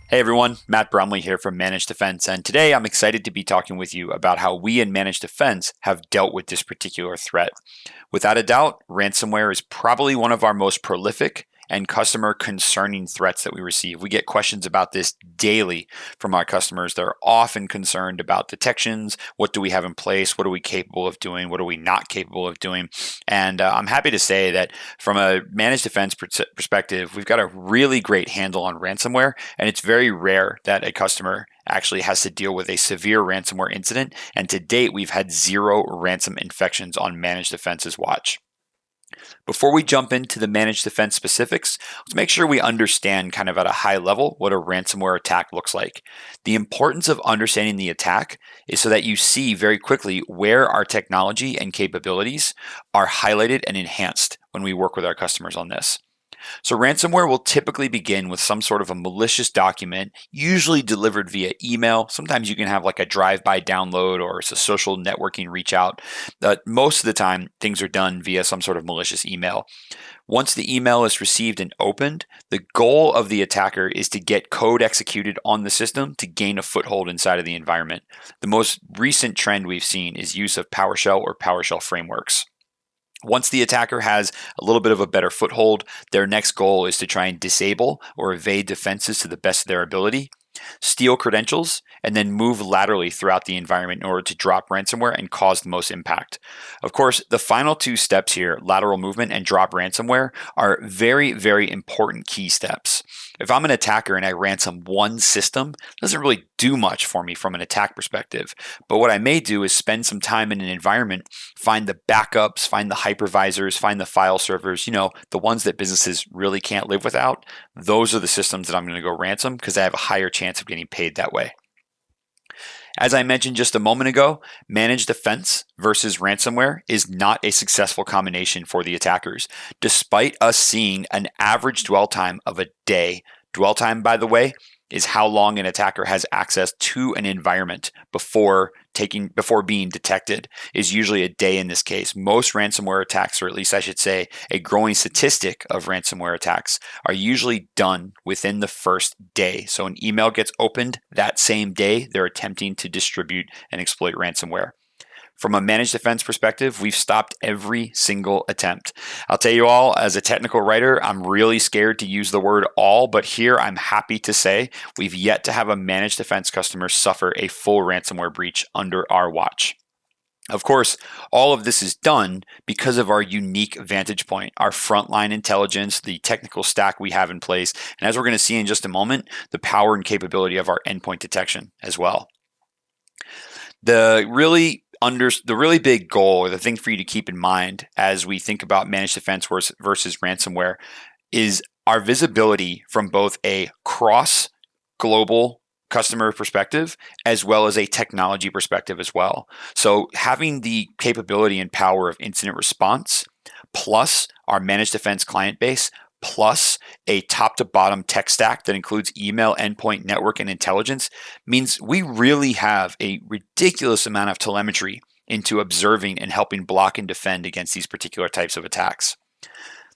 Hey everyone, Matt Bromiley here from Managed Defense, and today I'm excited to be talking with you about how we in Managed Defense have dealt with this particular threat. Without a doubt, ransomware is probably one of our most prolific and customer concerning threats that we receive. We get questions about this daily from our customers. They're often concerned about detections. What do we have in place? What are we capable of doing? What are we not capable of doing? And I'm happy to say that from a managed defense perspective, we've got a really great handle on ransomware, and it's very rare that a customer actually has to deal with a severe ransomware incident. And to date, we've had 0 ransom infections on managed defense's watch. Before we jump into the managed defense specifics, let's make sure we understand kind of at a high level what a ransomware attack looks like. The importance of understanding the attack is so that you see very quickly where our technology and capabilities are highlighted and enhanced when we work with our customers on this. So ransomware will typically begin with some sort of a malicious document, usually delivered via email. Sometimes you can have like a drive-by download or it's a social networking reach out. Most of the time, things are done via some sort of malicious email. Once the email is received and opened, the goal of the attacker is to get code executed on the system to gain a foothold inside of the environment. The most recent trend we've seen is use of PowerShell or PowerShell frameworks. Once the attacker has a little bit of a better foothold, their next goal is to try and disable or evade defenses to the best of their ability, steal credentials, and then move laterally throughout the environment in order to drop ransomware and cause the most impact. Of course, the final 2 steps here, lateral movement and drop ransomware, are very, very important key steps. If I'm an attacker and I ransom one system, it doesn't really do much for me from an attack perspective. But what I may do is spend some time in an environment, find the backups, find the hypervisors, find the file servers, the ones that businesses really can't live without. Those are the systems that I'm going to go ransom because I have a higher chance of getting paid that way. As I mentioned just a moment ago, managed defense versus ransomware is not a successful combination for the attackers, despite us seeing an average dwell time of a day. Dwell time, by the way, is how long an attacker has access to an environment before being detected, is usually a day in this case. Most ransomware attacks, or at least I should say a growing statistic of ransomware attacks, are usually done within the first day. So an email gets opened that same day they're attempting to distribute and exploit ransomware. From a managed defense perspective, we've stopped every single attempt. I'll tell you all, as a technical writer, I'm really scared to use the word all, but here I'm happy to say we've yet to have a managed defense customer suffer a full ransomware breach under our watch. Of course, all of this is done because of our unique vantage point, our frontline intelligence, the technical stack we have in place, and as we're going to see in just a moment, the power and capability of our endpoint detection as well. The really big goal, or the thing for you to keep in mind as we think about managed defense versus ransomware, is our visibility from both a cross-global customer perspective as well as a technology perspective as well. So having the capability and power of incident response, plus our managed defense client base, plus a top to bottom tech stack that includes email, endpoint, network, and intelligence means we really have a ridiculous amount of telemetry into observing and helping block and defend against these particular types of attacks.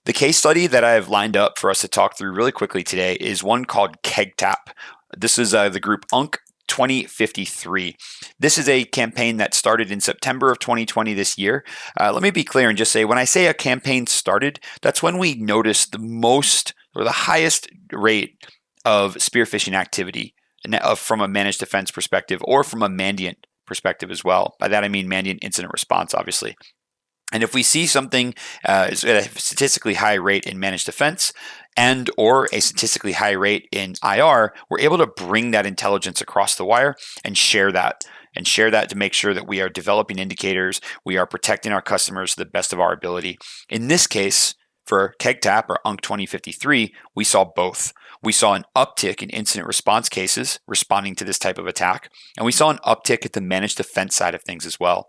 The case study that I have lined up for us to talk through really quickly today is one called KEGTAP. This is the group UNC 2053. This is a campaign that started in September of 2020 this year. Let me be clear and just say, when I say a campaign started, that's when we noticed the most or the highest rate of spear phishing activity from a managed defense perspective or from a Mandiant perspective as well. By that I mean Mandiant incident response, obviously. And if we see something at a statistically high rate in managed defense and or a statistically high rate in IR, we're able to bring that intelligence across the wire and share that to make sure that we are developing indicators, we are protecting our customers to the best of our ability. In this case, for KEGTAP or UNC 2053, we saw both. We saw an uptick in incident response cases responding to this type of attack, and we saw an uptick at the managed defense side of things as well.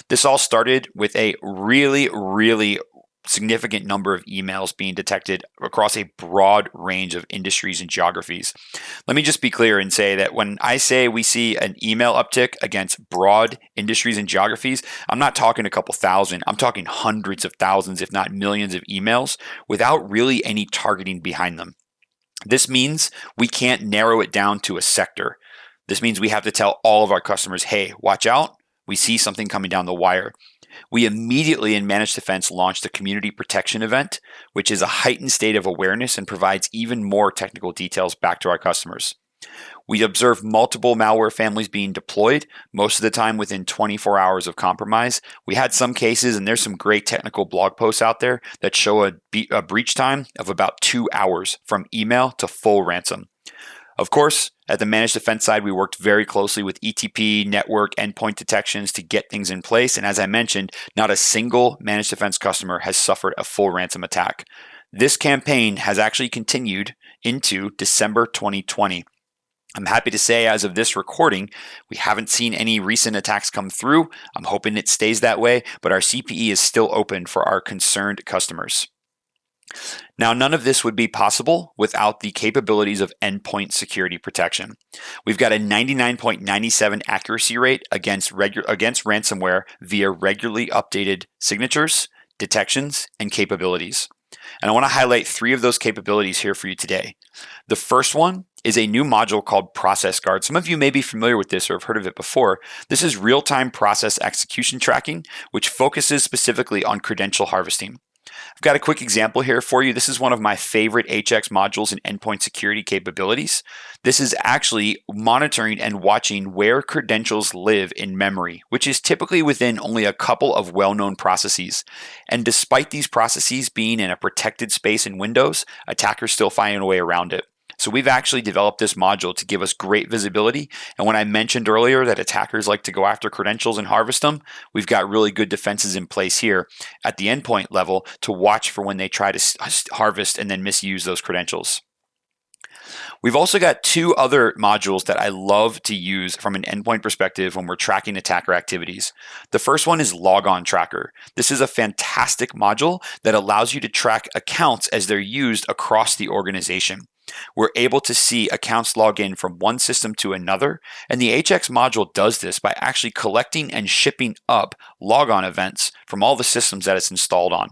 This all started with a really, really significant number of emails being detected across a broad range of industries and geographies. Let me just be clear and say that when I say we see an email uptick against broad industries and geographies, I'm not talking a couple thousand, I'm talking hundreds of thousands, if not millions of emails without really any targeting behind them. This means we can't narrow it down to a sector. This means we have to tell all of our customers, hey, watch out, we see something coming down the wire. We immediately in Managed Defense launched a community protection event, which is a heightened state of awareness and provides even more technical details back to our customers. We observed multiple malware families being deployed, most of the time within 24 hours of compromise. We had some cases, and there's some great technical blog posts out there that show a breach time of about 2 hours from email to full ransom. Of course, at the Managed Defense side, we worked very closely with ETP, network, endpoint detections to get things in place. And as I mentioned, not a single Managed Defense customer has suffered a full ransom attack. This campaign has actually continued into December 2020. I'm happy to say, as of this recording, we haven't seen any recent attacks come through. I'm hoping it stays that way, but our CPE is still open for our concerned customers. Now, none of this would be possible without the capabilities of endpoint security protection. We've got a 99.97 accuracy rate against ransomware via regularly updated signatures, detections, and capabilities. And I want to highlight 3 of those capabilities here for you today. The first one is a new module called Process Guard. Some of you may be familiar with this or have heard of it before. This is real-time process execution tracking, which focuses specifically on credential harvesting. I've got a quick example here for you. This is one of my favorite HX modules and endpoint security capabilities. This is actually monitoring and watching where credentials live in memory, which is typically within only a couple of well-known processes. And despite these processes being in a protected space in Windows, attackers still find a way around it. So we've actually developed this module to give us great visibility. And when I mentioned earlier that attackers like to go after credentials and harvest them, we've got really good defenses in place here at the endpoint level to watch for when they try to harvest and then misuse those credentials. We've also got 2 other modules that I love to use from an endpoint perspective when we're tracking attacker activities. The first one is Logon Tracker. This is a fantastic module that allows you to track accounts as they're used across the organization. We're able to see accounts log in from one system to another, and the HX module does this by actually collecting and shipping up logon events from all the systems that it's installed on.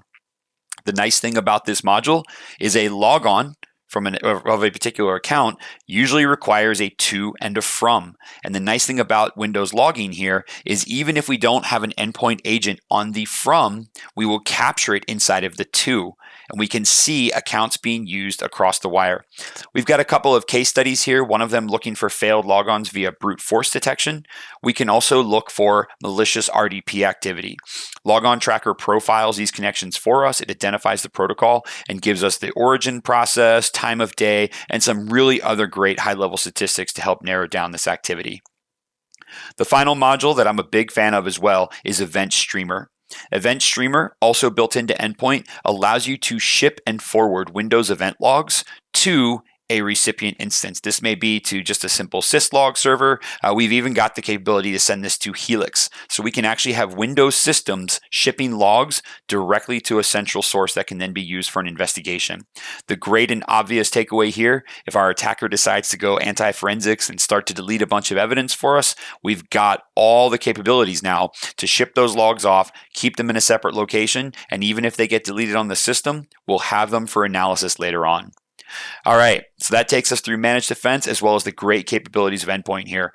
The nice thing about this module is a logon of a particular account usually requires a to and a from. And the nice thing about Windows logging here is even if we don't have an endpoint agent on the from, we will capture it inside of the to. And we can see accounts being used across the wire. We've got a couple of case studies here, one of them looking for failed logons via brute force detection. We can also look for malicious RDP activity. Logon Tracker profiles these connections for us. It identifies the protocol and gives us the origin process, time of day, and some really other great high-level statistics to help narrow down this activity. The final module that I'm a big fan of as well is Event Streamer. Event Streamer, also built into Endpoint, allows you to ship and forward Windows event logs to a recipient instance. This may be to just a simple syslog server. We've even got the capability to send this to Helix. So we can actually have Windows systems shipping logs directly to a central source that can then be used for an investigation. The great and obvious takeaway here, if our attacker decides to go anti-forensics and start to delete a bunch of evidence for us, we've got all the capabilities now to ship those logs off, keep them in a separate location, and even if they get deleted on the system, we'll have them for analysis later on. All right, so that takes us through Managed Defense as well as the great capabilities of Endpoint here.